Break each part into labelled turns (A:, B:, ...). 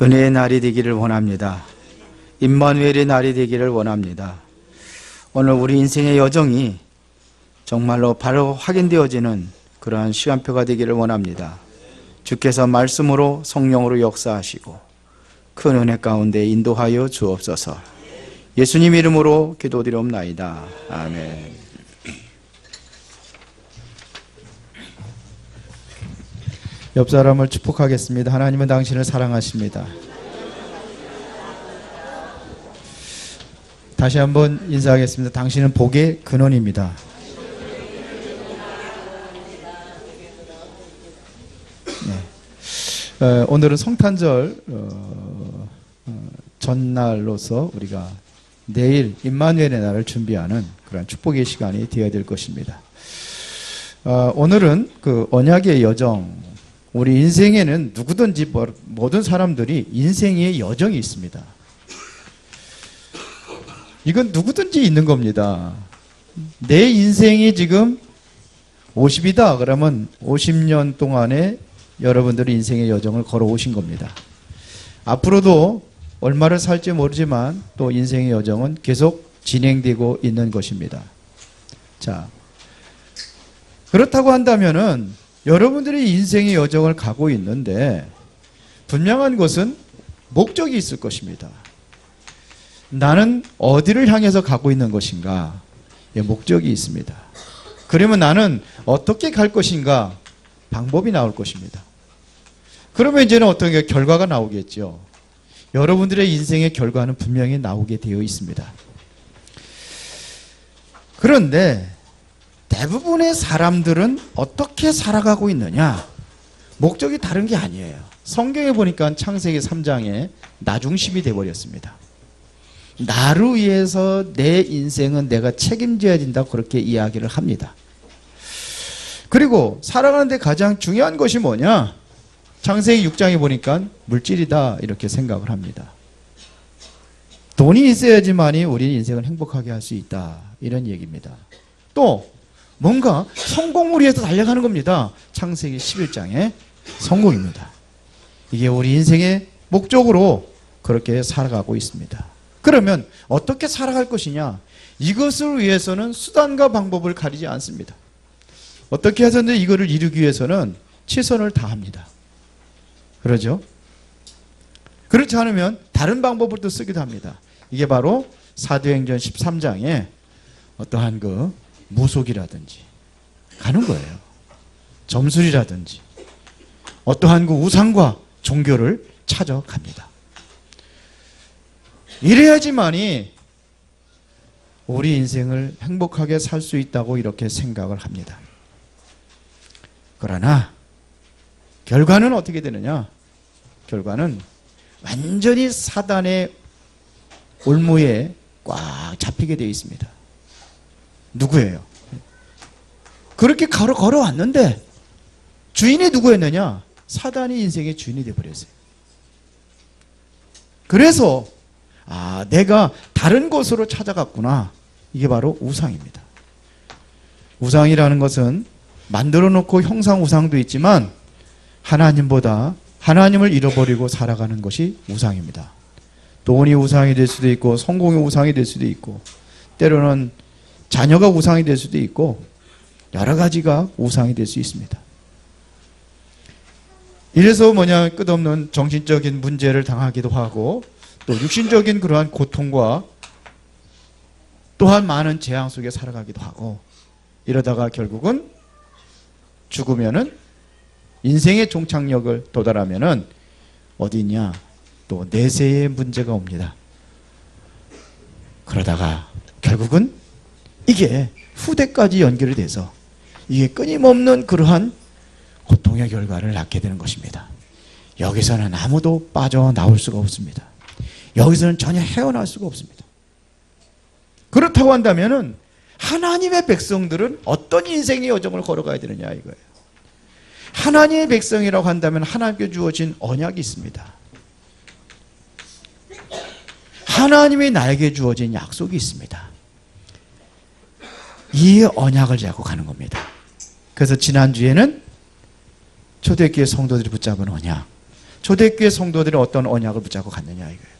A: 은혜의 날이 되기를 원합니다. 임마누엘의 날이 되기를 원합니다. 오늘 우리 인생의 여정이 정말로 바로 확인되어지는 그러한 시간표가 되기를 원합니다. 주께서 말씀으로 성령으로 역사하시고 큰 은혜 가운데 인도하여 주옵소서. 예수님 이름으로 기도드리옵나이다. 아멘. 옆 사람을 축복하겠습니다. 하나님은 당신을 사랑하십니다. 다시 한번 인사하겠습니다. 당신은 복의 근원입니다. 네. 오늘은 성탄절 전날로서 우리가 내일 임마누엘의 날을 준비하는 그런 축복의 시간이 되어야 될 것입니다. 오늘은 그 언약의 여정, 우리 인생에는 누구든지 모든 사람들이 인생의 여정이 있습니다. 이건 누구든지 있는 겁니다. 내 인생이 지금 50이다 그러면 50년 동안에 여러분들의 인생의 여정을 걸어오신 겁니다. 앞으로도 얼마를 살지 모르지만 또 인생의 여정은 계속 진행되고 있는 것입니다. 자, 그렇다고 한다면은 여러분들이 인생의 여정을 가고 있는데 분명한 것은 목적이 있을 것입니다. 나는 어디를 향해서 가고 있는 것인가? 목적이 있습니다. 그러면 나는 어떻게 갈 것인가? 방법이 나올 것입니다. 그러면 이제는 어떤 결과가 나오겠죠. 여러분들의 인생의 결과는 분명히 나오게 되어 있습니다. 그런데 대부분의 사람들은 어떻게 살아가고 있느냐? 목적이 다른 게 아니에요. 성경에 보니까 창세기 3장에 나중심이 되어버렸습니다. 나를 위해서 내 인생은 내가 책임져야 된다고 그렇게 이야기를 합니다. 그리고 살아가는데 가장 중요한 것이 뭐냐? 창세기 6장에 보니까 물질이다 이렇게 생각을 합니다. 돈이 있어야지만이 우리 인생을 행복하게 할 수 있다 이런 얘기입니다. 또 뭔가 성공을 위해서 달려가는 겁니다. 창세기 11장의 성공입니다. 이게 우리 인생의 목적으로 그렇게 살아가고 있습니다. 그러면 어떻게 살아갈 것이냐? 이것을 위해서는 수단과 방법을 가리지 않습니다. 어떻게 해서든 이거를 이루기 위해서는 최선을 다합니다. 그러죠? 그렇지 않으면 다른 방법을 또 쓰기도 합니다. 이게 바로 사도행전 13장에 어떠한 그 무속이라든지 가는 거예요. 점술이라든지 어떠한 그 우상과 종교를 찾아갑니다. 이래야지만이 우리 인생을 행복하게 살 수 있다고 이렇게 생각을 합니다. 그러나 결과는 어떻게 되느냐? 결과는 완전히 사단의 올무에 꽉 잡히게 되어 있습니다. 누구예요? 그렇게 걸어왔는데 주인이 누구였느냐? 사단이 인생의 주인이 되어버렸어요. 그래서 내가 다른 곳으로 찾아갔구나. 이게 바로 우상입니다. 우상이라는 것은 만들어 놓고 형상 우상도 있지만 하나님보다 하나님을 잃어버리고 살아가는 것이 우상입니다. 돈이 우상이 될 수도 있고 성공이 우상이 될 수도 있고 때로는 자녀가 우상이 될 수도 있고 여러 가지가 우상이 될 수 있습니다. 이래서 끝없는 정신적인 문제를 당하기도 하고 또 육신적인 그러한 고통과 또한 많은 재앙 속에 살아가기도 하고 이러다가 결국은 죽으면은 인생의 종착역을 도달하면은 어디냐? 또 내세의 문제가 옵니다. 그러다가 결국은 이게 후대까지 연결이 돼서 이게 끊임없는 그러한 고통의 결과를 낳게 되는 것입니다. 여기서는 아무도 빠져나올 수가 없습니다. 여기서는 전혀 헤어날 수가 없습니다. 그렇다고 한다면은 하나님의 백성들은 어떤 인생의 여정을 걸어가야 되느냐 이거예요. 하나님의 백성이라고 한다면 하나님께 주어진 언약이 있습니다. 하나님이 나에게 주어진 약속이 있습니다. 이 언약을 잡고 가는 겁니다. 그래서 지난주에는 초대교회 성도들이 붙잡은 언약, 초대교회 성도들이 어떤 언약을 붙잡고 갔느냐 이거예요.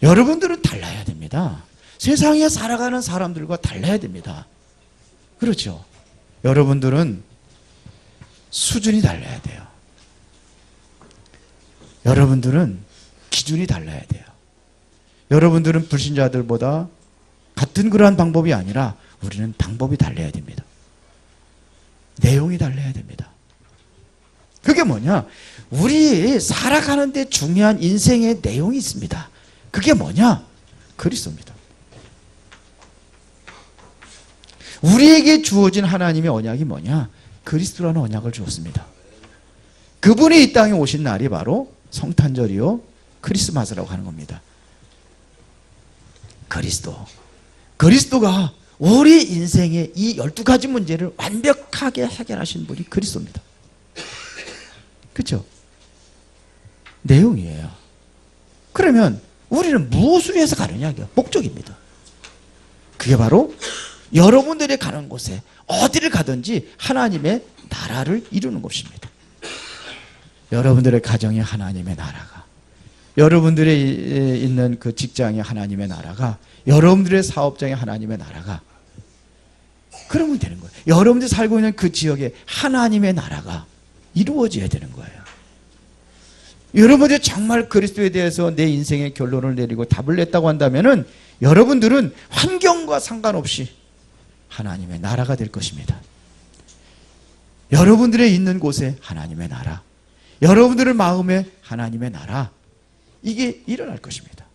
A: 여러분들은 달라야 됩니다. 세상에 살아가는 사람들과 달라야 됩니다. 그렇죠? 여러분들은 수준이 달라야 돼요. 여러분들은 기준이 달라야 돼요. 여러분들은 불신자들보다 같은 그러한 방법이 아니라 우리는 방법이 달라야 됩니다. 내용이 달라야 됩니다. 그게 뭐냐? 우리 살아가는데 중요한 인생의 내용이 있습니다. 그게 뭐냐? 그리스도입니다. 우리에게 주어진 하나님의 언약이 뭐냐? 그리스도라는 언약을 주었습니다. 그분이 이 땅에 오신 날이 바로 성탄절이요 크리스마스라고 하는 겁니다. 그리스도가 우리 인생의 이 12가지 문제를 완벽하게 해결하신 분이 그리스도입니다. 그렇죠? 내용이에요. 그러면 우리는 무엇을 위해서 가느냐? 목적입니다. 그게 바로 여러분들이 가는 곳에 어디를 가든지 하나님의 나라를 이루는 것입니다. 여러분들의 가정에 하나님의 나라가, 여러분들의 있는 그 직장에 하나님의 나라가, 여러분들의 사업장에 하나님의 나라가, 그러면 되는 거예요. 여러분들이 살고 있는 그 지역에 하나님의 나라가 이루어져야 되는 거예요. 여러분들이 정말 그리스도에 대해서 내 인생의 결론을 내리고 답을 냈다고 한다면은 여러분들은 환경과 상관없이 하나님의 나라가 될 것입니다. 여러분들의 있는 곳에 하나님의 나라, 여러분들의 마음에 하나님의 나라, 이게 일어날 것입니다.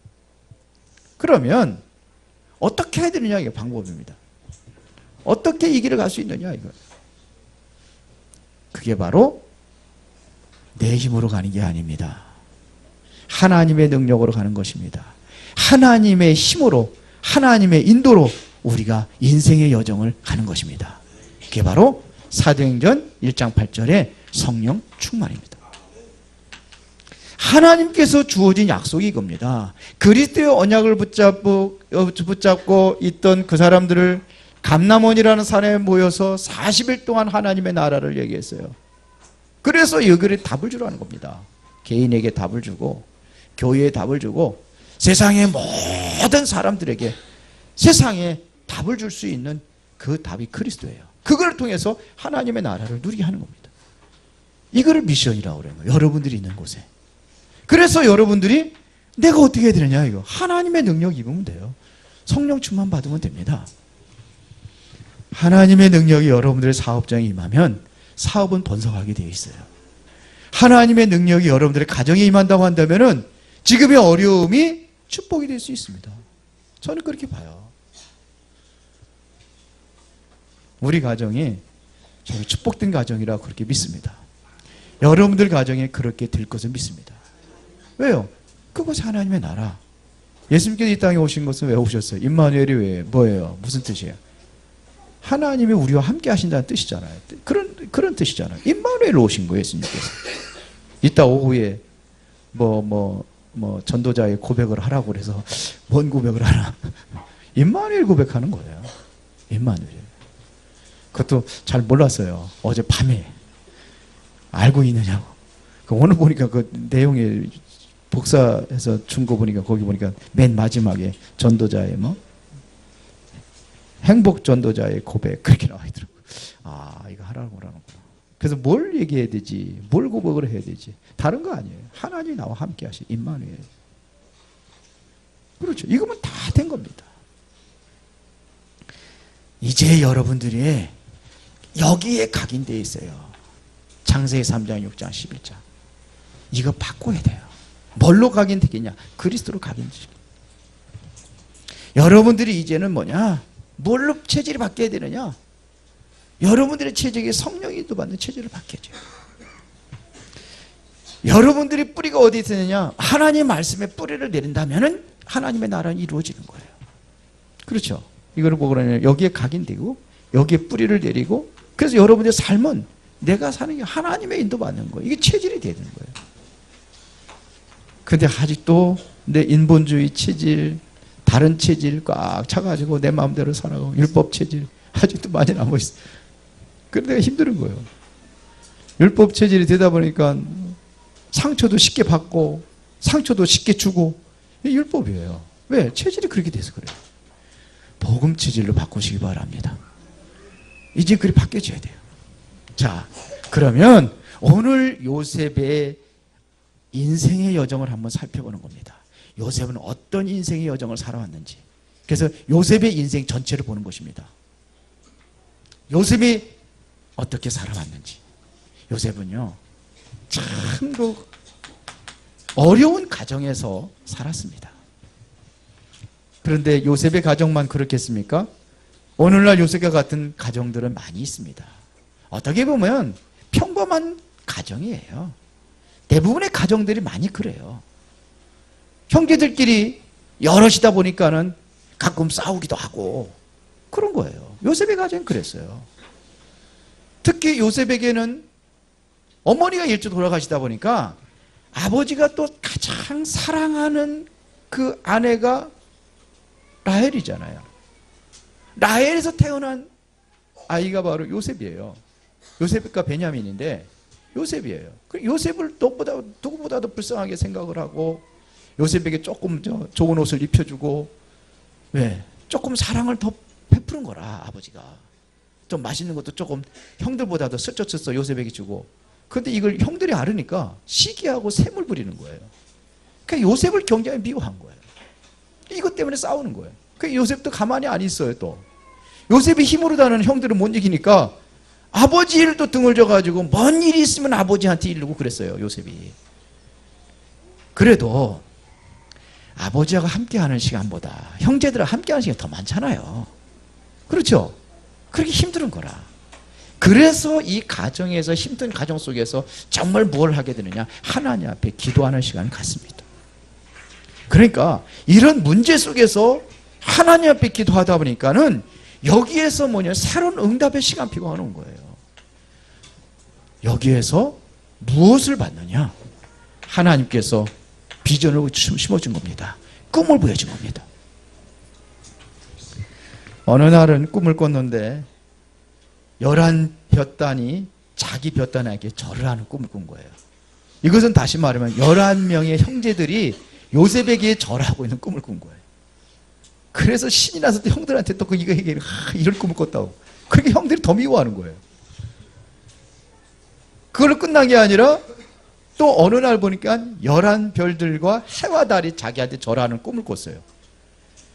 A: 그러면 어떻게 해야 되느냐, 이게 방법입니다. 어떻게 이 길을 갈 수 있느냐, 이거. 그게 바로 내 힘으로 가는 게 아닙니다. 하나님의 능력으로 가는 것입니다. 하나님의 힘으로, 하나님의 인도로 우리가 인생의 여정을 가는 것입니다. 그게 바로 사도행전 1장 8절의 성령 충만입니다. 하나님께서 주어진 약속이 이겁니다. 그리스도의 언약을 붙잡고 있던 그 사람들을 감람원이라는 산에 모여서 40일 동안 하나님의 나라를 얘기했어요. 그래서 여기를 답을 주라는 겁니다. 개인에게 답을 주고, 교회에 답을 주고, 세상의 모든 사람들에게 세상에 답을 줄 수 있는 그 답이 그리스도예요. 그걸 통해서 하나님의 나라를 누리게 하는 겁니다. 이거를 미션이라고 그래요. 여러분들이 있는 곳에. 그래서 여러분들이 내가 어떻게 해야 되느냐, 이거. 하나님의 능력 입으면 돼요. 성령 충만 받으면 됩니다. 하나님의 능력이 여러분들의 사업장에 임하면 사업은 번성하게 되어 있어요. 하나님의 능력이 여러분들의 가정에 임한다고 한다면은 지금의 어려움이 축복이 될 수 있습니다. 저는 그렇게 봐요. 우리 가정이 저는 축복된 가정이라고 그렇게 믿습니다. 여러분들 가정에 그렇게 될 것을 믿습니다. 왜요? 그것이 하나님의 나라. 예수님께서 이 땅에 오신 것은 왜 오셨어요? 임마누엘이 왜 뭐예요? 무슨 뜻이에요? 하나님이 우리와 함께 하신다는 뜻이잖아요. 그런 뜻이잖아요. 임마누엘 오신 거예요, 예수님께서. 이따 오후에 전도자의 고백을 하라고 그래서 뭔 고백을 하나? 임마누엘 고백하는 거예요. 임마누엘. 그것도 잘 몰랐어요. 어제 밤에. 알고 있느냐고. 오늘 보니까 그 내용에 복사해서 준 거 보니까 거기 보니까 맨 마지막에 전도자의 행복 전도자의 고백 그렇게 나와 있더라고요. 아, 이거 하라고 하라는구나. 그래서 뭘 얘기해야 되지? 뭘 고백을 해야 되지? 다른 거 아니에요. 하나님이 나와 함께 하시 임마누엘. 그렇죠. 이거면 다 된 겁니다. 이제 여러분들이 여기에 각인되어 있어요. 창세기 3장, 6장, 11장. 이거 바꿔야 돼요. 뭘로 각인되겠냐? 그리스도로 각인되죠. 여러분들이 이제는 뭐냐? 뭘로 체질이 바뀌어야 되느냐? 여러분들의 체질이 성령이 인도받는 체질을 바뀌어줘요. 여러분들이 뿌리가 어디 있느냐? 하나님의 말씀에 뿌리를 내린다면 하나님의 나라는 이루어지는 거예요. 그렇죠? 이거를 보고 그러냐? 여기에 각인되고 여기에 뿌리를 내리고 그래서 여러분들의 삶은 내가 사는 게 하나님의 인도받는 거예요. 이게 체질이 되는 거예요. 근데 아직도 내 인본주의 체질, 다른 체질 꽉 차가지고 내 마음대로 살아가고 율법 체질 아직도 많이 남아있어요. 그런데 힘든 거예요. 율법 체질이 되다 보니까 상처도 쉽게 받고 상처도 쉽게 주고 이게 율법이에요. 왜? 체질이 그렇게 돼서 그래요. 복음 체질로 바꾸시기 바랍니다. 이제 그리 바뀌어져야 돼요. 자, 그러면 오늘 요셉의 인생의 여정을 한번 살펴보는 겁니다. 요셉은 어떤 인생의 여정을 살아왔는지. 그래서 요셉의 인생 전체를 보는 것입니다. 요셉이 어떻게 살아왔는지. 요셉은요, 참으로 어려운 가정에서 살았습니다. 그런데 요셉의 가정만 그렇겠습니까? 오늘날 요셉과 같은 가정들은 많이 있습니다. 어떻게 보면 평범한 가정이에요. 대부분의 가정들이 많이 그래요. 형제들끼리 여럿이다 보니까는 가끔 싸우기도 하고 그런 거예요. 요셉의 가정은 그랬어요. 특히 요셉에게는 어머니가 일찍 돌아가시다 보니까 아버지가 또 가장 사랑하는 그 아내가 라헬이잖아요. 라헬에서 태어난 아이가 바로 요셉이에요. 요셉과 베냐민인데 요셉이에요. 요셉을 누구보다도 불쌍하게 생각을 하고 요셉에게 조금 좋은 옷을 입혀주고, 왜? 조금 사랑을 더 베푸는 거라. 아버지가 좀 맛있는 것도 조금 형들보다도 슬쩍슬쩍 요셉에게 주고. 그런데 이걸 형들이 알으니까 시기하고 샘을 부리는 거예요. 그러니까 요셉을 굉장히 미워한 거예요. 이것 때문에 싸우는 거예요. 그러니까 요셉도 가만히 안 있어요. 또 요셉이 힘으로 다는 형들은 못 이기니까 아버지 일도 등을 져가지고 뭔 일이 있으면 아버지한테 이르고 그랬어요. 요셉이. 그래도 아버지하고 함께하는 시간보다 형제들하고 함께하는 시간이 더 많잖아요. 그렇죠? 그렇게 힘든 거라. 그래서 이 가정에서, 힘든 가정 속에서 정말 뭘 하게 되느냐? 하나님 앞에 기도하는 시간을 갖습니다. 그러니까 이런 문제 속에서 하나님 앞에 기도하다 보니까는 여기에서 새로운 응답의 시간 피가 오는 거예요. 여기에서 무엇을 받느냐? 하나님께서 비전을 심어준 겁니다. 꿈을 보여준 겁니다. 어느 날은 꿈을 꿨는데 11볕단이 자기 볕단에게 절을 하는 꿈을 꾼 거예요. 이것은 다시 말하면 11명의 형제들이 요셉에게 절하고 있는 꿈을 꾼 거예요. 그래서 신이 나서 또 형들한테 또 이거 얘기해. 이런 꿈을 꿨다고. 그렇게 형들이 더 미워하는 거예요. 그걸로 끝난 게 아니라 또 어느 날 보니까 11별들과 해와 달이 자기한테 절하는 꿈을 꿨어요.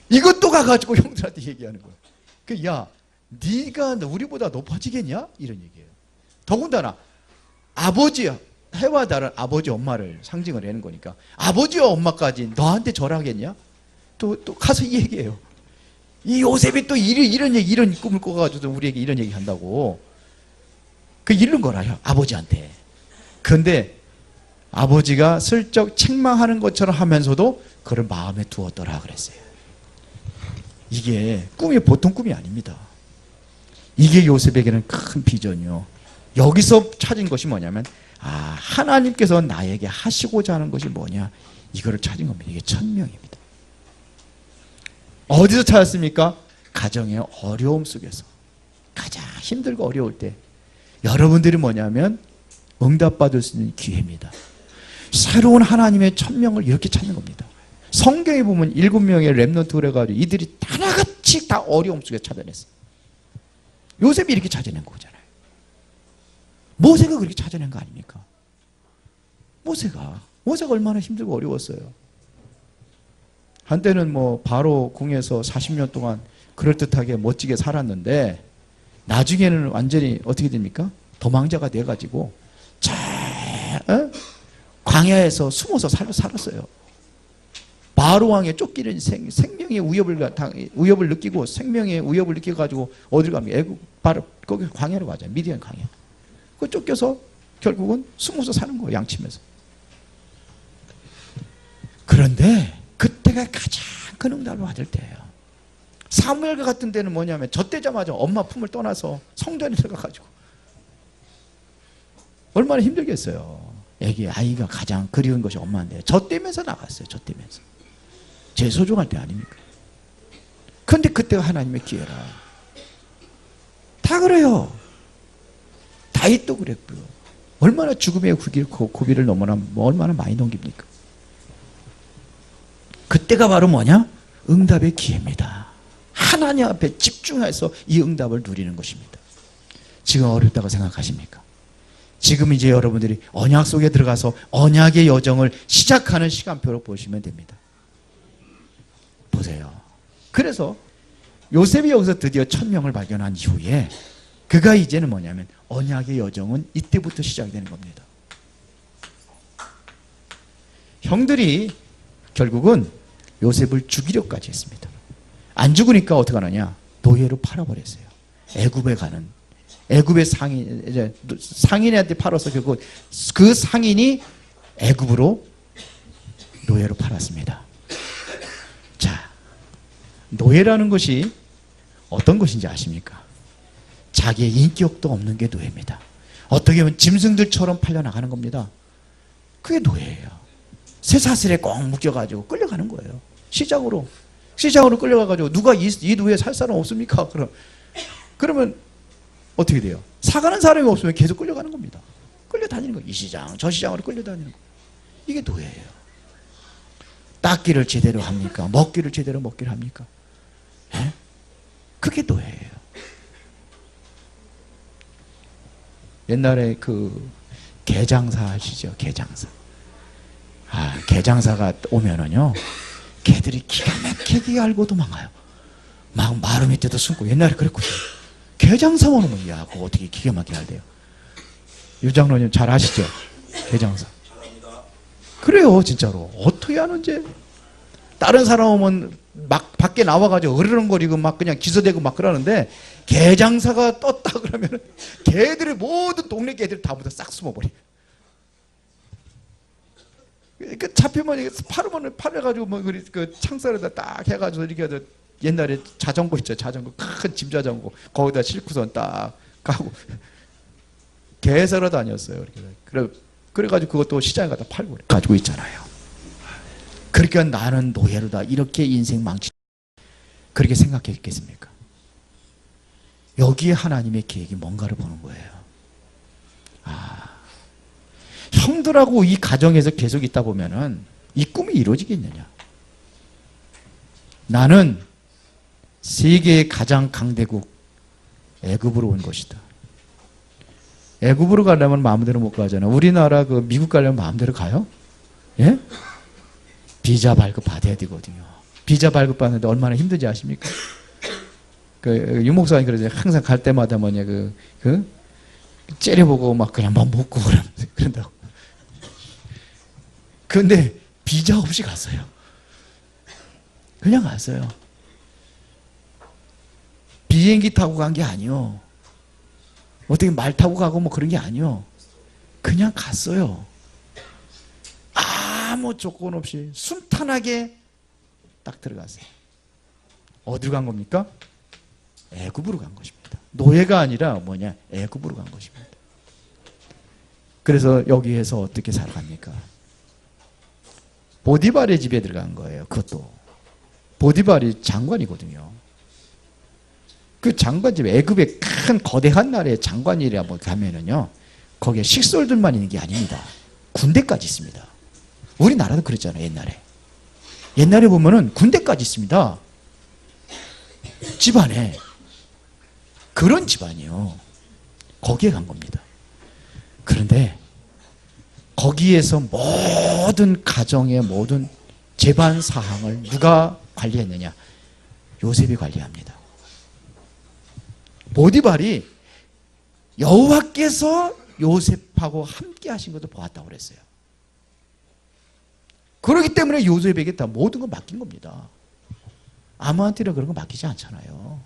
A: 이것도 가가지고 형들한테 얘기하는 거예요. 야, 네가 우리보다 높아지겠냐? 이런 얘기예요. 더군다나 아버지야, 해와 달은 아버지 엄마를 상징을 하는 거니까 아버지와 엄마까지 너한테 절하겠냐? 또 가서 이 얘기해요. 이 요셉이 또 이런 꿈을 꿔가지고 우리에게 이런 얘기 한다고. 그 이른 거라요, 아버지한테. 그런데 아버지가 슬쩍 책망하는 것처럼 하면서도 그를 마음에 두었더라 그랬어요. 이게 꿈이 보통 꿈이 아닙니다. 이게 요셉에게는 큰 비전이요. 여기서 찾은 것이 뭐냐면, 하나님께서 나에게 하시고자 하는 것이 뭐냐, 이거를 찾은 겁니다. 이게 천명입니다. 어디서 찾았습니까? 가정의 어려움 속에서. 가장 힘들고 어려울 때 여러분들이 뭐냐면 응답받을 수 있는 기회입니다. 새로운 하나님의 천명을 이렇게 찾는 겁니다. 성경에 보면 7명의 렘넌트 그래가지고 이들이 하나같이 다 어려움 속에 찾아냈어요. 요셉이 이렇게 찾아낸 거잖아요. 모세가 그렇게 찾아낸 거 아닙니까? 모세가 얼마나 힘들고 어려웠어요. 한때는 바로 궁에서 40년 동안 그럴듯하게 멋지게 살았는데 나중에는 완전히 어떻게 됩니까? 도망자가 돼가지고 광야에서 숨어서 살았어요. 바로 왕에 쫓기는 생명의 위협을 느끼고 생명의 위협을 느껴가지고 어디로 갑니까? 애국 바로 거기 광야로 가죠. 미디안 광야. 그 쫓겨서 결국은 숨어서 사는 거예요. 양치면서. 그런데 그때가 가장 큰 응답을 받을 때예요. 사무엘과 같은 때는 뭐냐면 젖되자마자 엄마 품을 떠나서 성전에 들어가가지고 얼마나 힘들겠어요. 아이가 가장 그리운 것이 엄마인데 젖대면서 나갔어요. 젖대면서. 제일 소중할 때 아닙니까? 그런데 그때가 하나님의 기회라. 다 그래요. 다윗도 그랬고요. 얼마나 죽음의 고비를 넘어나 얼마나 많이 넘깁니까? 그때가 바로 뭐냐? 응답의 기회입니다. 하나님 앞에 집중해서 이 응답을 누리는 것입니다. 지금 어렵다고 생각하십니까? 지금 이제 여러분들이 언약 속에 들어가서 언약의 여정을 시작하는 시간표로 보시면 됩니다. 보세요. 그래서 요셉이 여기서 드디어 1000명을 발견한 이후에 그가 이제는 뭐냐면 언약의 여정은 이때부터 시작이 되는 겁니다. 형들이 결국은 요셉을 죽이려까지 했습니다. 안 죽으니까 어떻게 하느냐? 노예로 팔아버렸어요. 애굽에 가는 애굽의 상인한테 팔아서 결국 그 상인이 애굽으로 노예로 팔았습니다. 자, 노예라는 것이 어떤 것인지 아십니까? 자기의 인격도 없는 게 노예입니다. 어떻게 보면 짐승들처럼 팔려나가는 겁니다. 그게 노예예요. 쇠사슬에 꼭 묶여가지고 끌려가는 거예요. 시장으로 끌려가가지고 누가 이 노예 살 사람 없습니까? 그러면 어떻게 돼요? 사가는 사람이 없으면 계속 끌려가는 겁니다. 끌려다니는 거예요. 이 시장 저 시장으로 끌려다니는 거예요. 이게 노예예요. 닦기를 제대로 합니까? 먹기를 제대로 먹기를 합니까? 에? 그게 노예예요. 옛날에 그 개장사 아시죠? 개장사. 개장사가 오면은요, 개들이 기가 막히게 알고 도망가요. 막 마루 밑에도 숨고. 옛날에 그랬거든요. 개장사만 오면, 야, 그거 어떻게 기가 막히게 알대요. 유장로님 잘 아시죠? 개장사. 그래요, 진짜로. 어떻게 하는지. 다른 사람 오면 막 밖에 나와가지고 으르렁거리고 막 그냥 기소되고 막 그러는데, 개장사가 떴다 그러면 개들이 모든 동네 개들이 다 모두 싹 숨어버려요. 그 잡히면 팔아가지고 뭐 그 창살에다 딱 해가지고 이렇게 해서 옛날에 자전거 있죠, 자전거 큰 짐 자전거 거기다 싣고선 딱 가고 개 사러 다녔어요. 그래가지고 그것도 시장에 갖다 팔고 가지고 있잖아요. 그러니까 나는 노예로다 이렇게 인생 망치 그렇게 생각했겠습니까? 여기에 하나님의 계획이 뭔가를 보는 거예요. 형들하고 이 가정에서 계속 있다 보면은 이 꿈이 이루어지겠느냐? 나는 세계의 가장 강대국 애굽으로 온 것이다. 애굽으로 가려면 마음대로 못 가잖아. 우리나라 그 미국 가려면 마음대로 가요? 예? 비자 발급 받아야 되거든요. 비자 발급 받는데 얼마나 힘든지 아십니까? 그 유목사님 그러죠. 항상 갈 때마다 뭐냐 째려보고 막 그냥 막 먹고 그런다고. 근데 비자 없이 갔어요. 그냥 갔어요. 비행기 타고 간 게 아니요. 어떻게 말 타고 가고 뭐 그런 게 아니요. 그냥 갔어요. 아무 조건 없이 순탄하게 딱 들어갔어요. 어디로 간 겁니까? 애굽으로 간 것입니다. 노예가 아니라 뭐냐? 애굽으로 간 것입니다. 그래서 여기에서 어떻게 살아갑니까? 보디발의 집에 들어간 거예요. 그것도 보디발이 장관이거든요. 그 장관집 애굽의 큰 거대한 나라의 장관이라 뭐 가면은요, 거기에 식솔들만 있는 게 아닙니다. 군대까지 있습니다. 우리나라도 그랬잖아요. 옛날에 보면은 군대까지 있습니다. 집안에. 그런 집안이요. 거기에 간 겁니다. 그런데 거기에서 모든 가정의 모든 재반 사항을 누가 관리했느냐? 요셉이 관리합니다. 보디발이 여호와께서 요셉하고 함께 하신 것도 보았다고 그랬어요. 그렇기 때문에 요셉에게 다 모든 걸 맡긴 겁니다. 아무한테는 그런 거 맡기지 않잖아요.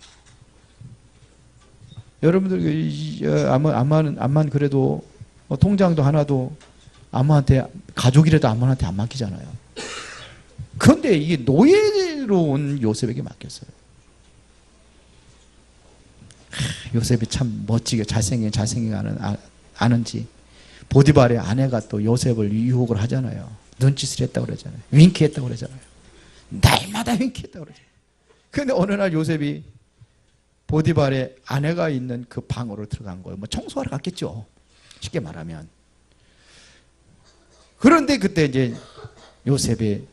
A: 여러분들 암만 그래도 통장도 하나도 아무한테, 가족이라도 아무한테 안 맡기잖아요. 그런데 이게 노예로 온 요셉에게 맡겼어요. 요셉이 참 멋지게 잘생긴 아는지 보디발의 아내가 또 요셉을 유혹을 하잖아요. 눈짓을 했다고 그러잖아요. 윙크했다고 그러잖아요. 날마다 윙크했다고 그러잖아요. 그런데 어느 날 요셉이 보디발의 아내가 있는 그 방으로 들어간 거예요. 뭐 청소하러 갔겠죠. 쉽게 말하면. 그런데 그때 이제 요셉의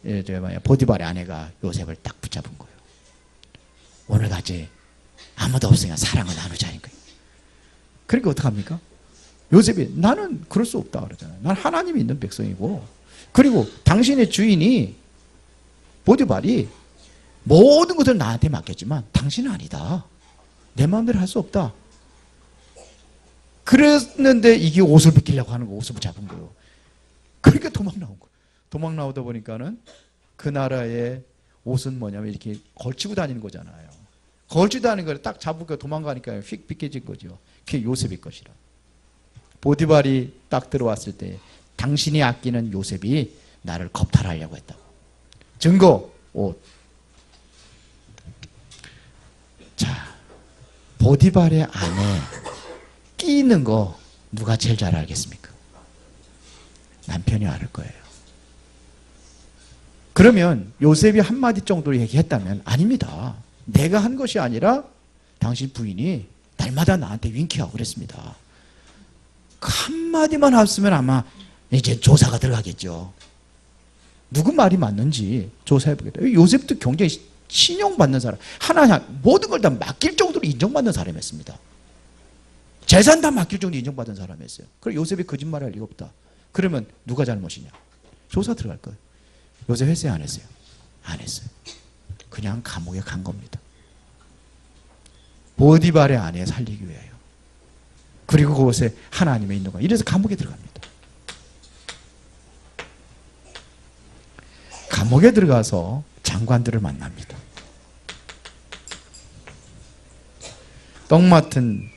A: 보디발의 아내가 요셉을 딱 붙잡은 거예요. 오늘같이 아무도 없으니까 사랑을 나누자는 거예요. 그러니까 어떡합니까? 요셉이 나는 그럴 수 없다 그러잖아요. 난 하나님이 있는 백성이고, 그리고 당신의 주인이 보디발이 모든 것을 나한테 맡겼지만 당신은 아니다. 내 마음대로 할 수 없다. 그랬는데 이게 옷을 벗기려고 하는 거, 옷을 잡은 거예요. 그러니까 도망 나온 거예요. 도망 나오다 보니까는 그 나라의 옷은 뭐냐면 이렇게 걸치고 다니는 거잖아요. 걸치고 다니는 걸 딱 잡고 도망가니까 휙 벗겨진 거죠. 그게 요셉의 것이라. 보디발이 딱 들어왔을 때 당신이 아끼는 요셉이 나를 겁탈하려고 했다고. 증거, 옷. 자, 보디발의 안에 끼는 거 누가 제일 잘 알겠습니까? 남편이 알 거예요. 그러면 요셉이 한마디 정도 얘기했다면 아닙니다. 내가 한 것이 아니라 당신 부인이 날마다 나한테 윙키하고 그랬습니다. 그 한마디만 했으면 아마 이제 조사가 들어가겠죠. 누구 말이 맞는지 조사해보겠다. 요셉도 굉장히 신용받는 사람, 하나 모든 걸 다 맡길 정도로 인정받는 사람이었습니다. 재산 다 맡길 정도로 인정받은 사람이었어요. 그럼 요셉이 거짓말할 리가 없다. 그러면 누가 잘못이냐? 조사 들어갈 거예요. 요셉 했어요, 안 했어요? 안 했어요. 그냥 감옥에 간 겁니다. 보디발의 아내 살리기 위하여. 그리고 그곳에 하나님의 인도가. 이래서 감옥에 들어갑니다. 감옥에 들어가서 장관들을 만납니다. 떡 맡은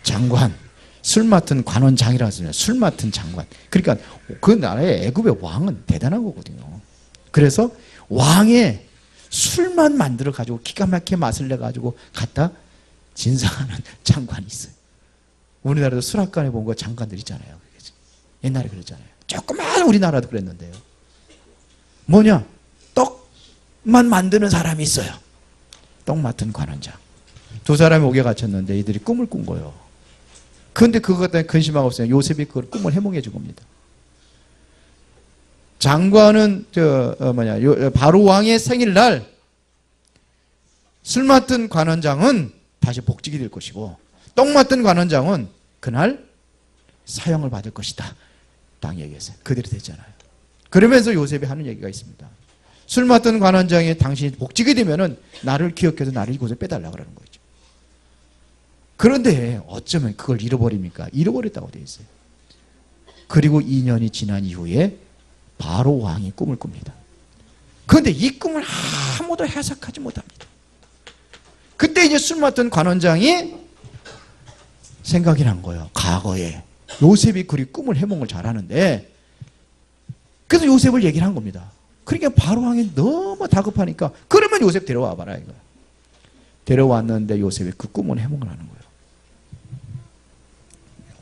A: 장관, 술 맡은 관원장이라고 했습니다. 술 맡은 장관. 그러니까 그 나라의 애굽의 왕은 대단한 거거든요. 그래서 왕의 술만 만들어 가지고 기가 막히게 맛을 내 가지고 갖다 진상하는 장관이 있어요. 우리나라도 수락관에 본 거 장관들 있잖아요. 옛날에 그랬잖아요. 조그만 우리나라도 그랬는데요. 뭐냐? 떡만 만드는 사람이 있어요. 떡 맡은 관원장. 두 사람이 옥에 갇혔는데 이들이 꿈을 꾼 거예요. 그런데 그것 때문에 근심하고 있어요. 요셉이 그걸 꿈을 해몽해 준 겁니다. 장관은 바로 왕의 생일날 술 맡은 관원장은 다시 복직이 될 것이고, 떡 맡은 관원장은 그날 사형을 받을 것이다. 딱 얘기했어요. 그대로 됐잖아요. 그러면서 요셉이 하는 얘기가 있습니다. 술 맡은 관원장이 당신이 복직이 되면은 나를 기억해서 나를 이곳에 빼달라 그러는 거죠. 그런데 어쩌면 그걸 잃어버립니까? 잃어버렸다고 되어 있어요. 그리고 2년이 지난 이후에 바로 왕이 꿈을 꿉니다. 그런데 이 꿈을 아무도 해석하지 못합니다. 그때 이제 술 맡은 관원장이 생각이 난 거예요. 과거에 요셉이 그리 꿈을 해몽을 잘하는데, 그래서 요셉을 얘기를 한 겁니다. 그러니까 바로 왕이 너무 다급하니까 그러면 요셉 데려와 봐라 이거. 데려왔는데 요셉이 그 꿈을 해몽을 하는 거예요.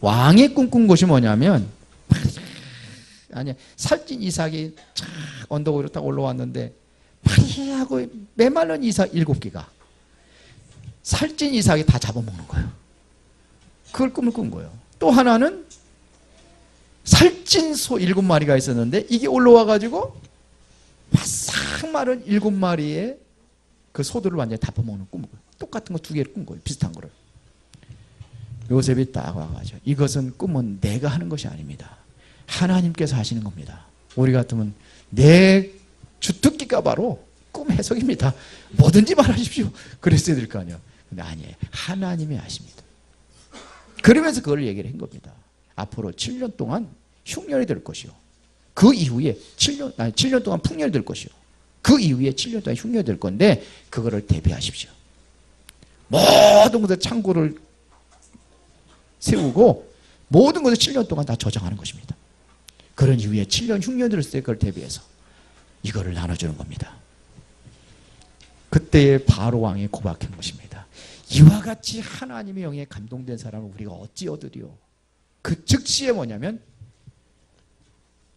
A: 왕이 꿈꾼 것이 뭐냐면, 아니 살찐 이삭이 쫙 언덕 위로 딱 올라왔는데 파리하고 메마른 이삭 7개가 살찐 이삭이 다 잡아먹는 거예요. 그걸 꿈을 꾼 거예요. 또 하나는 살찐 소 7마리가 있었는데 이게 올라와 가지고 바싹 마른 7마리의 그 소들을 완전히 다 퍼먹는 꿈을 꿔요. 똑같은 거 2개를 꾼 거예요. 비슷한 거를. 요셉이 딱 와가지고 이것은 꿈은 내가 하는 것이 아닙니다. 하나님께서 하시는 겁니다. 우리 같으면 내 주특기가 바로 꿈 해석입니다. 뭐든지 말하십시오. 그랬어야 될 거 아니에요. 근데 아니에요. 하나님이 하십니다. 그러면서 그걸 얘기를 한 겁니다. 앞으로 7년 동안 흉년이 될 것이요. 그 이후에 7년 동안 풍년이 될 것이요. 그 이후에 7년 동안 흉년이 될 건데 그거를 대비하십시오. 모든 것을 창고를 세우고 모든 것을 7년 동안 다 저장하는 것입니다. 그런 이후에 7년 흉년이 될 때 그걸 대비해서 이거를 나눠주는 겁니다. 그때의 바로 왕이 고백한 것입니다. 이와 같이 하나님의 영에 감동된 사람을 우리가 어찌 얻으리요. 그 즉시에 뭐냐면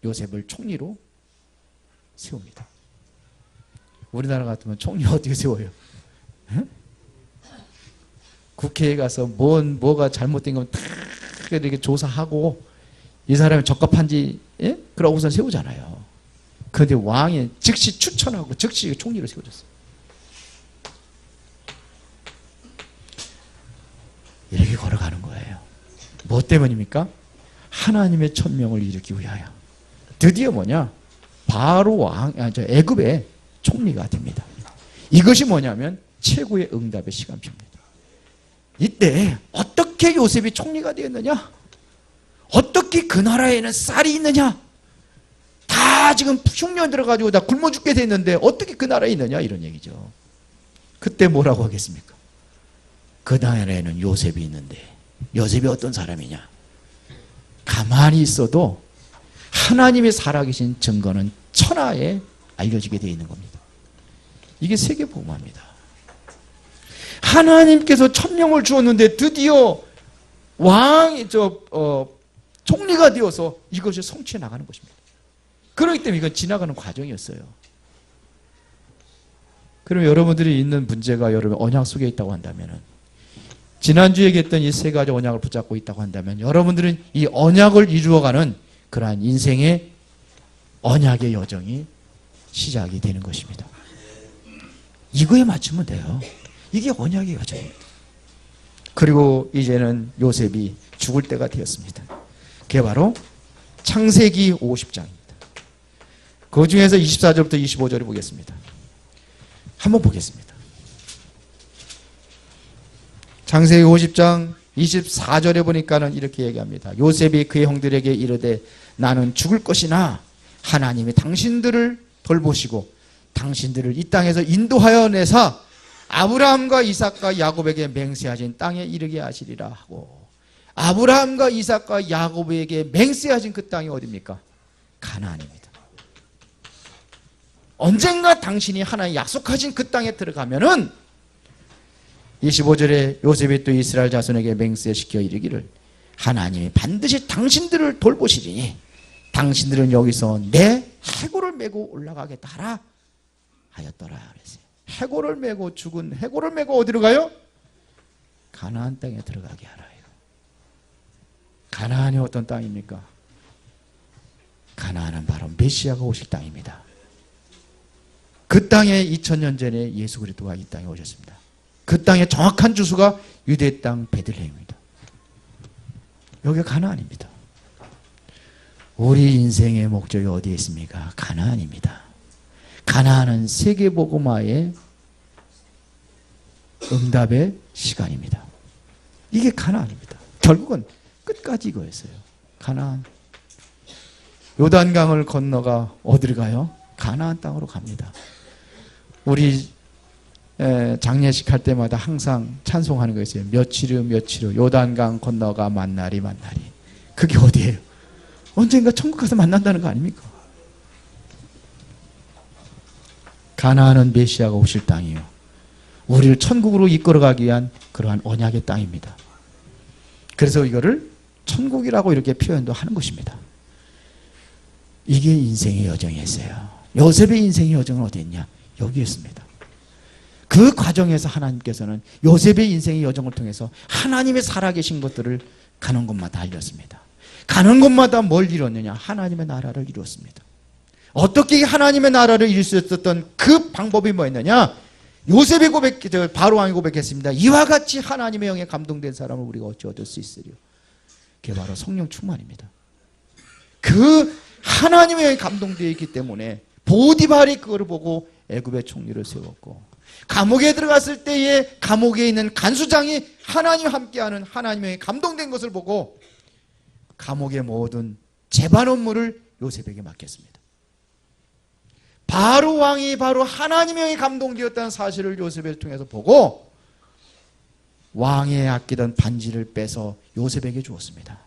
A: 요셉을 총리로 세웁니다. 우리나라 같으면 총리 어떻게 세워요? 응? 국회에 가서 뭐가 잘못된 건 다 이렇게 조사하고 이 사람이 적합한지, 예? 그러고 우선 세우잖아요. 그런데 왕이 즉시 추천하고 즉시 총리를 세워줬어요. 이렇게 걸어가는 거예요. 뭐 때문입니까? 하나님의 천명을 일으키기 위하여. 드디어 뭐냐? 바로 애굽의 총리가 됩니다. 이것이 뭐냐면 최고의 응답의 시간표입니다. 이때 어떻게 요셉이 총리가 되었느냐? 어떻게 그 나라에는 쌀이 있느냐? 다 지금 흉년 들어가지고 다 굶어 죽게 됐는데 어떻게 그 나라에 있느냐? 이런 얘기죠. 그때 뭐라고 하겠습니까? 그 나라에는 요셉이 있는데 요셉이 어떤 사람이냐? 가만히 있어도 하나님의 살아계신 증거는 천하에 알려지게 되어 있는 겁니다. 이게 세계복음화입니다. 하나님께서 천명을 주었는데 드디어 총리가 되어서 이것이 성취해 나가는 것입니다. 그렇기 때문에 이건 지나가는 과정이었어요. 그럼 여러분들이 있는 문제가 여러분 언약 속에 있다고 한다면, 지난주에 얘기했던 이 세 가지 언약을 붙잡고 있다고 한다면 여러분들은 이 언약을 이루어가는 그러한 인생의 언약의 여정이 시작이 되는 것입니다. 이거에 맞추면 돼요. 이게 언약의 여정입니다. 그리고 이제는 요셉이 죽을 때가 되었습니다. 그게 바로 창세기 50장입니다. 그 중에서 24절부터 25절을 보겠습니다. 한번 보겠습니다. 창세기 50장 24절에 보니까는 이렇게 얘기합니다. 요셉이 그의 형들에게 이르되 나는 죽을 것이나 하나님이 당신들을 돌보시고 당신들을 이 땅에서 인도하여 내사 아브라함과 이삭과 야곱에게 맹세하신 땅에 이르게 하시리라 하고, 아브라함과 이삭과 야곱에게 맹세하신 그 땅이 어디입니까? 가나안입니다. 언젠가 당신이 하나님 약속하신 그 땅에 들어가면은 25절에 요셉이 또 이스라엘 자손에게 맹세시켜 이르기를 하나님이 반드시 당신들을 돌보시리니 당신들은 여기서 내 해골을 메고 올라가겠다 하라 하였더라 그랬어요. 해골을 메고 죽은 해골을 메고 어디로 가요? 가나안 땅에 들어가게 하라요. 가나안이 어떤 땅입니까? 가나안은 바로 메시아가 오실 땅입니다. 그 땅에 2000년 전에 예수 그리스도가 이 땅에 오셨습니다. 그 땅의 정확한 주소가 유대 땅 베들레헴입니다. 여기가 가나안입니다. 우리 인생의 목적이 어디에 있습니까? 가나안입니다. 가나안은 세계복음화의 응답의 시간입니다. 이게 가나안입니다. 결국은 끝까지 이거였어요. 가나안. 요단강을 건너가 어디를 가요? 가나안 땅으로 갑니다. 우리 장례식 할 때마다 항상 찬송하는 거 있어요. 며칠 후 요단강 건너가 만나리. 그게 어디예요? 언젠가 천국 가서 만난다는 거 아닙니까? 가나안은 메시아가 오실 땅이에요. 우리를 천국으로 이끌어가기 위한 그러한 언약의 땅입니다. 그래서 이거를 천국이라고 이렇게 표현도 하는 것입니다. 이게 인생의 여정이었어요. 요셉의 인생의 여정은 어디였냐? 여기였습니다. 그 과정에서 하나님께서는 요셉의 인생의 여정을 통해서 하나님의 살아계신 것들을 가는 곳마다 알렸습니다. 가는 곳마다 뭘 이뤘느냐? 하나님의 나라를 이루었습니다. 어떻게 하나님의 나라를 이룰 수 있었던 그 방법이 뭐였느냐? 요셉이 바로왕이 고백했습니다. 이와 같이 하나님의 영에 감동된 사람을 우리가 어찌 얻을 수 있으리요? 그게 바로 성령 충만입니다. 그 하나님의 영에 감동되어 있기 때문에 보디발이 그걸 보고 애굽의 총리를 세웠고, 감옥에 들어갔을 때에 감옥에 있는 간수장이 하나님 함께하는 하나님의 감동된 것을 보고 감옥의 모든 재반 업무를 요셉에게 맡겼습니다. 바로 왕이 바로 하나님의 영에 감동되었다는 사실을 요셉을 통해서 보고 왕의 아끼던 반지를 빼서 요셉에게 주었습니다.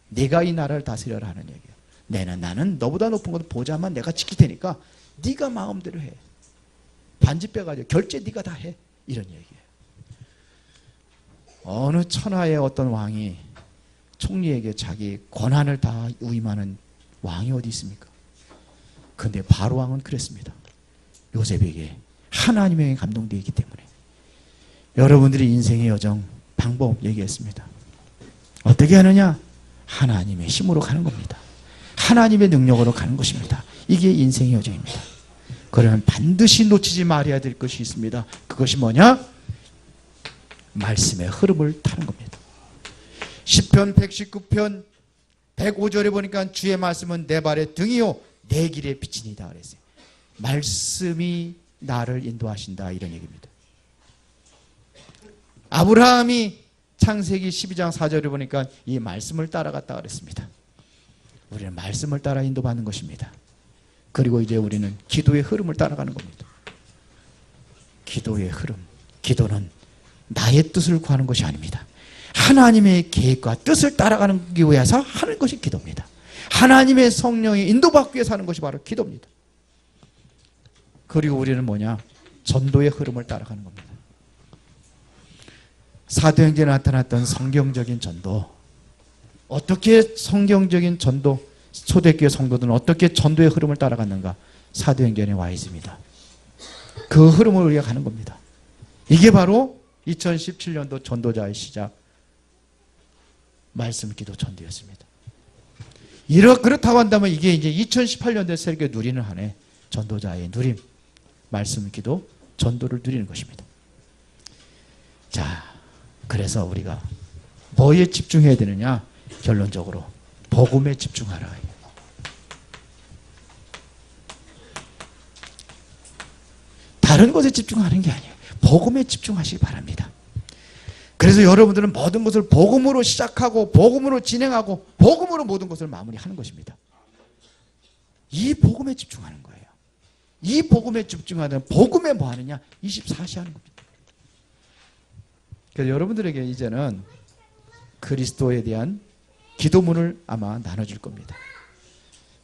A: 네가 이 나라를 다스려라 하는 얘기예요. 나는 너보다 높은 것도 보좌만 내가 지킬 테니까 네가 마음대로 해. 반지 빼가지고 결제 네가 다 해. 이런 얘기예요. 어느 천하의 어떤 왕이 총리에게 자기 권한을 다 위임하는 왕이 어디 있습니까? 그런데 바로 왕은 그랬습니다. 요셉에게 하나님의 영에 감동되어 있기 때문에. 여러분들이 인생의 여정 방법 얘기했습니다. 어떻게 하느냐? 하나님의 힘으로 가는 겁니다. 하나님의 능력으로 가는 것입니다. 이게 인생의 여정입니다. 그러면 반드시 놓치지 말아야 될 것이 있습니다. 그것이 뭐냐? 말씀의 흐름을 타는 겁니다. 시편 119편 105절에 보니까 주의 말씀은 내 발의 등이요 내 길의 빛이니이다 그랬어요. 말씀이 나를 인도하신다, 이런 얘기입니다. 아브라함이 창세기 12장 4절에 보니까 이 말씀을 따라갔다 그랬습니다. 우리는 말씀을 따라 인도받는 것입니다. 그리고 이제 우리는 기도의 흐름을 따라가는 겁니다. 기도의 흐름. 기도는 나의 뜻을 구하는 것이 아닙니다. 하나님의 계획과 뜻을 따라가기 위해서 하는 것이 기도입니다. 하나님의 성령이 인도받기 위해서 하는 것이 바로 기도입니다. 그리고 우리는 뭐냐? 전도의 흐름을 따라가는 겁니다. 사도행전에 나타났던 성경적인 전도, 어떻게 성경적인 전도, 초대교회 성도들은 어떻게 전도의 흐름을 따라갔는가? 사도행전에 와 있습니다. 그 흐름을 우리가 가는 겁니다. 이게 바로 2017년도 전도자의 시작, 말씀 기도 전도였습니다. 그렇다고 한다면 이게 이제 2018년도에 새롭게 누리는 한 해 전도자의 누림, 말씀 기도 전도를 누리는 것입니다. 자, 그래서 우리가 뭐에 집중해야 되느냐? 결론적으로 복음에 집중하라. 다른 것에 집중하는 게 아니에요. 복음에 집중하시기 바랍니다. 그래서 여러분들은 모든 것을 복음으로 시작하고 복음으로 진행하고 복음으로 모든 것을 마무리하는 것입니다. 이 복음에 집중하는 거예요. 이 복음에 집중하는, 복음에 뭐 하느냐? 24시 하는 겁니다. 그래서 여러분들에게 이제는 그리스도에 대한 기도문을 아마 나눠줄 겁니다.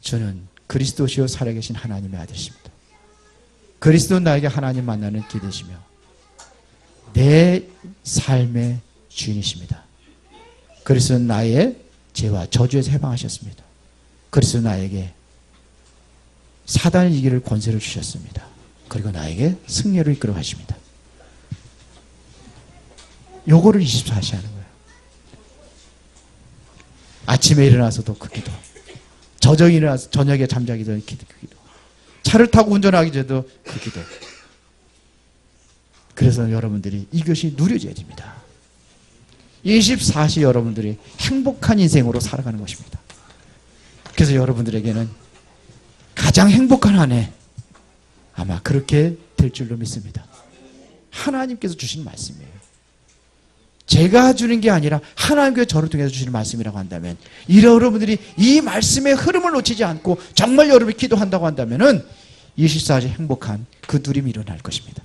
A: 저는 그리스도시요 살아계신 하나님의 아들이십니다. 그리스도는 나에게 하나님 만나는 길이시며 내 삶의 주인이십니다. 그리스도는 나의 죄와 저주에서 해방하셨습니다. 그리스도는 나에게 사단을 이길 권세를 주셨습니다. 그리고 나에게 승리를 이끌어 가십니다. 요거를 24시 하는 거예요. 아침에 일어나서도 그 기도, 저녁에 일어나서 저녁에 잠자기 전에 그 기도, 차를 타고 운전하기 전에도 그 기도. 그래서 여러분들이 이것이 누려져야 됩니다. 24시 여러분들이 행복한 인생으로 살아가는 것입니다. 그래서 여러분들에게는 가장 행복한 한 해 아마 그렇게 될 줄로 믿습니다. 하나님께서 주신 말씀이에요. 제가 주는 게 아니라 하나님께서 저를 통해서 주시는 말씀이라고 한다면, 여러분들이 이 말씀의 흐름을 놓치지 않고 정말 여러분이 기도한다고 한다면 24시 행복한 그 누림이 일어날 것입니다.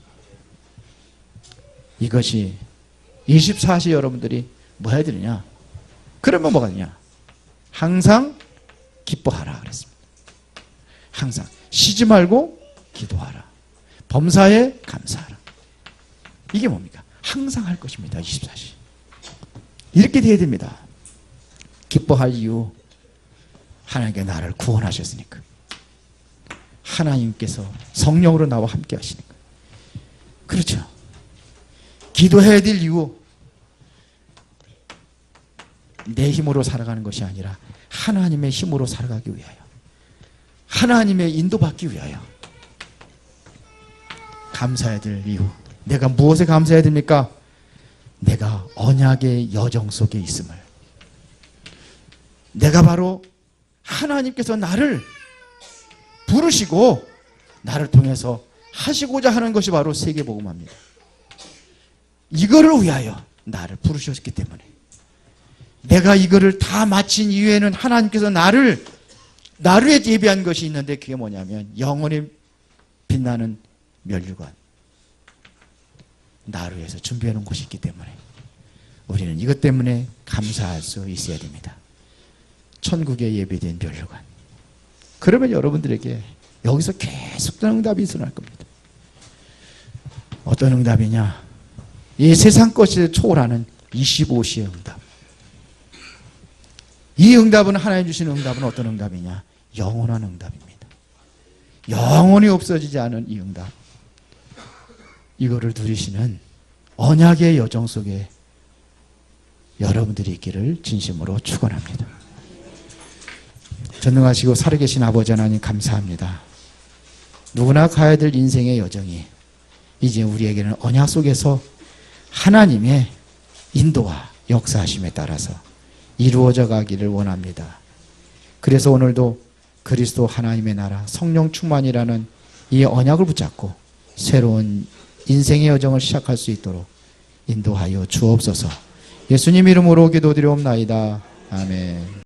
A: 이것이 24시 여러분들이 뭐 해야 되느냐? 그러면 뭐가 되냐? 항상 기뻐하라 그랬습니다. 항상 쉬지 말고 기도하라. 범사에 감사하라. 이게 뭡니까? 항상 할 것입니다. 24시. 이렇게 돼야 됩니다. 기뻐할 이유, 하나님께 나를 구원하셨으니까. 하나님께서 성령으로 나와 함께 하시니까. 그렇죠. 기도해야 될 이유, 내 힘으로 살아가는 것이 아니라 하나님의 힘으로 살아가기 위하여, 하나님의 인도받기 위하여. 감사해야 될 이유, 내가 무엇에 감사해야 됩니까? 내가 언약의 여정 속에 있음을, 내가 바로 하나님께서 나를 부르시고 나를 통해서 하시고자 하는 것이 바로 세계복음화입니다. 이거를 위하여 나를 부르셨기 때문에, 내가 이거를 다 마친 이후에는 하나님께서 나를 예비한 것이 있는데, 그게 뭐냐면 영원히 빛나는 면류관, 나를 위해서 준비해 놓은 곳이 있기 때문에 우리는 이것 때문에 감사할 수 있어야 됩니다. 천국에 예비된 면류관. 그러면 여러분들에게 여기서 계속되는 응답이 일어날 겁니다. 어떤 응답이냐? 이 세상 것을 초월하는 25시의 응답. 이 응답은, 하나님 주시는 응답은 어떤 응답이냐? 영원한 응답입니다. 영원히 없어지지 않은 이 응답. 이거를 누리시는 언약의 여정 속에 여러분들이 있기를 진심으로 축원합니다. 전능하시고 살아계신 아버지 하나님 감사합니다. 누구나 가야 될 인생의 여정이 이제 우리에게는 언약 속에서 하나님의 인도와 역사하심에 따라서 이루어져 가기를 원합니다. 그래서 오늘도 그리스도 하나님의 나라 성령 충만이라는 이 언약을 붙잡고 새로운 인생의 여정을 시작할 수 있도록 인도하여 주옵소서. 예수님 이름으로 기도드리옵나이다. 아멘.